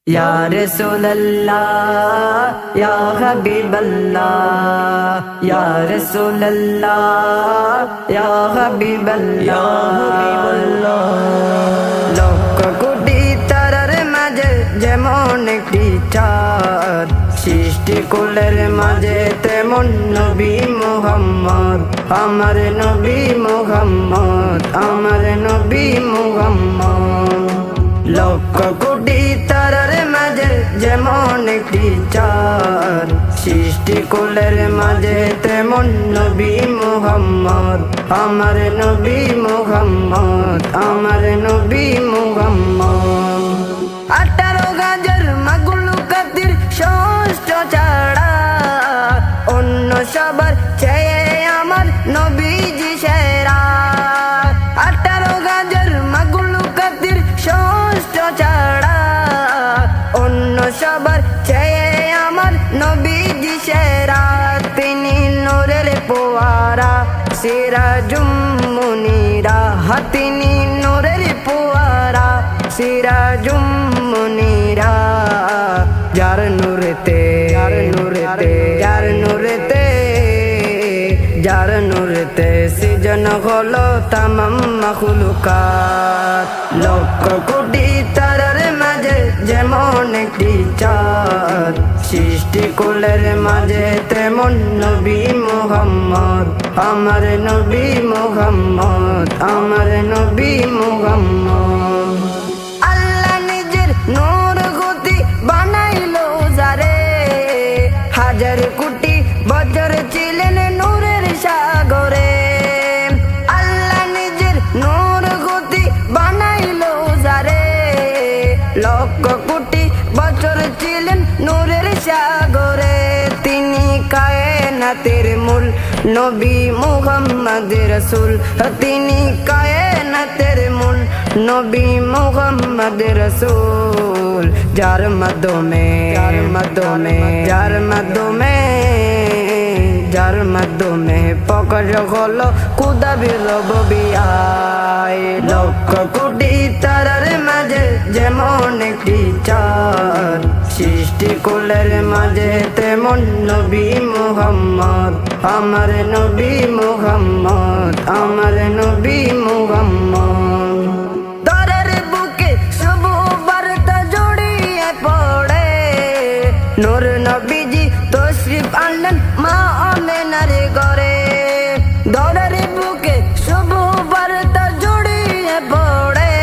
या रसूल अल्लाह या हबीब अल्लाह या रसूल अल्लाह या हबीब अल्लाह লক্ষ কোটি তারার মাঝে যেমন একটি চাঁদ সৃষ্টি কুলের মাঝে তেমন নবী মুহাম্মদ আমার নবী মুহাম্মদ আমার নবী মুহাম্মদ লক্ষ কোটি তারার মাঝে যেমন একটি চাঁদ সৃষ্টি কুলের মাঝে তেমন নবী মুহাম্মদ আমার নবী মুহাম্মদ আমার নবী মুহাম্মদ 18 গাজর মাগুলুকাতির ষষ্ঠ ছাড়া অন্য সবার চেয়ে আমার নবীজি সেরা 18 গাজর মাগুলুকাতির ষষ্ঠ ছাড়া অন্য সবার চেয়ে আমার নবীজি সেরা তিনি নূরের পোয়ারা সিরাজুম মুনিরা তিনি নূরের পোয়ারা সিরাজুম মুনিরা যার নূরেতে যার নূরেতে যার নূরেতে যার নূরেতে সৃজন হলো তামাম মাখলুকাত লক্ষ কোটি তারার মাঝে যেমন একটি চাঁদ সৃষ্টি কুলের মাঝে তেমন নবী মুহাম্মদ আমার নবী মুহাম্মদ আমার নবী মুহাম্মদ আল্লাহ নিজের নূর গতি বানাইলো যারে হাজার কোটি বছর ছিলেন নূরের সাগরে আল্লাহ নিজের নূর গতি বানাইলো যারে লক্ষ কোটি বছর ছিলেন নূরের সাগরে তিনি কায়নাতের মূল নবী মুহাম্মদ রাসূল তিনি কায়নাতের মূল নবী মুহাম্মদ রাসূল যার মাধ্যমে যার মাধ্যমে যার মাধ্যমে যার মাধ্যমে প্রকাশ হলো খুদা বিরববিয়ায় লক্ষ কোটি তারার মাঝে যেমন একটি চাঁদ সৃষ্টি কুলের মাঝে তেমন নবী মুহাম্মদ আমার নবী মুহাম্মদ আমার নবী মুহাম্মদ দরের বুকে শুভ বার্তা জড়িয়ে পড়ে নূর নবীজি তশরিফ আনলেন মা আমেনার ঘরে দরের বুকে শুভ বার্তা জড়িয়ে পড়ে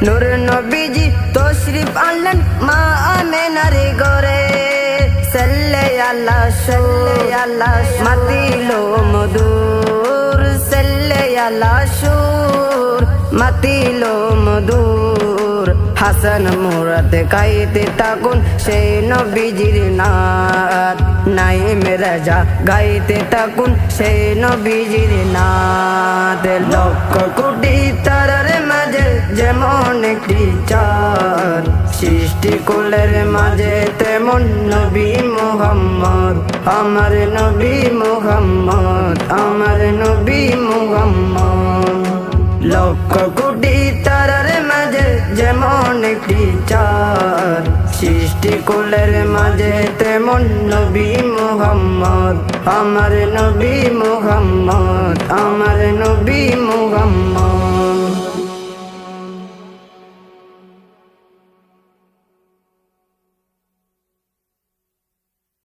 নূর নবীজি তশরিফ আনলেন মা আমেনার ঘরে সাল্লে আল্লাহ মাতিলো মধুর সাল্লে আল্লাহ সুর মাতিলো মধুর হাসান মুরাদ গাইতে থাকুন সেই নবীজির নাত নাইম রাজা গাইতে থাকুন সেই নবীজির নাত লক্ষ কোটি তারার মাঝে যেমন একটি চাঁদ সৃষ্টি কুলের মাঝে তেমন নবী মুহাম্মদ আমার নবী মুহাম্মদ আমার নবী মুহাম্মদ লক্ষ কোটি তারার মাঝে যেমন একটি চাঁদ সৃষ্টি কুলের মাঝে তেমন নবী মুহাম্মদ আমার নবী মুহাম্মদ আমার নবী মুহাম্মদ